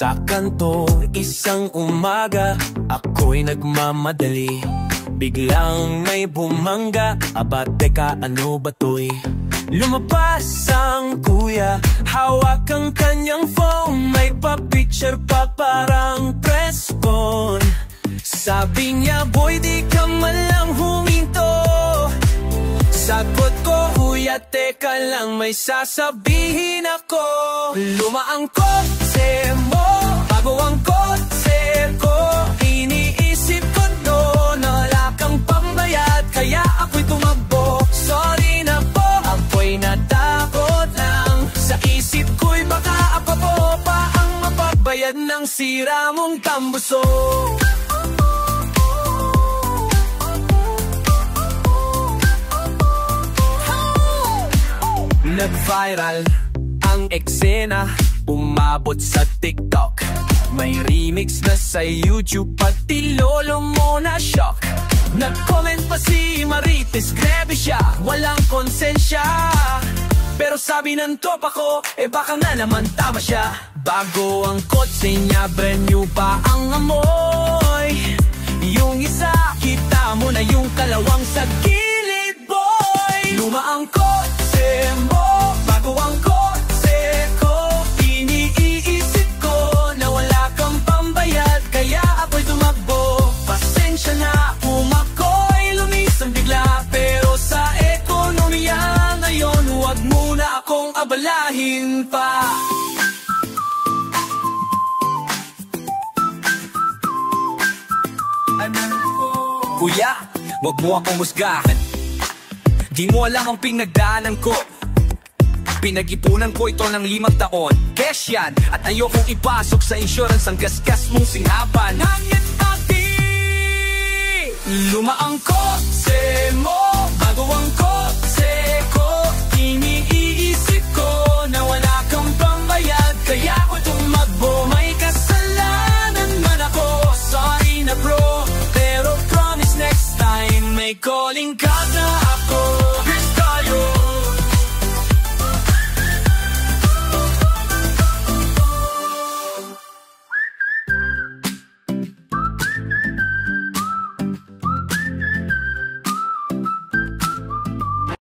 Sa kanto, isang umaga, ako'y nagmamadali. Biglang may bumangga, aba teka ano ba to'y? Lumabas ang kuya, hawak ang kanyang phone. May pa-picture pa parang press phone. Sabi niya, boy di ka man lang huminto. Sagot ko, kuya teka lang may sasabihin ako. Luma ang kotse mo, bago ang kotse ko. Iniisip ko doon, wala kang pambayad, kaya ako'y tumakbo. Sorry na po, ako'y natakot lang. Sa isip ko'y baka ako po pa ang mapagbayad ng sira mong tambuso. Nag-viral ang eksena, umabot sa TikTok. May remix na sa YouTube, pati lolo mo na shock. Nag-comment pa si Marites, grabe siya, walang konsensya. Pero sabi ng tropa ko, baka na naman tama siya. Bago ang kotse niya, brand new pa ang amoy. Yung isa, kita mo na yung kalawang sa gilid, boy. Luma ang kotse mo, bago ang kotse ko. Iniisip ko na wala kang pambayad, kaya ako'y tumakbo. Pasensya na kung ako'y lumisan bigla, pero sa ekonomiya ngayon, huwag muna akong abalahin pa. Kuya, wag mo akong husgahan. Di mo alam ang pinagdaanan ko. Pinag-ipunan ko ito ng 5 taon. Cash yan, at ayokong ipasok sa insurance ang gasgas mong singhaban. Hangit pati, luma ang ko.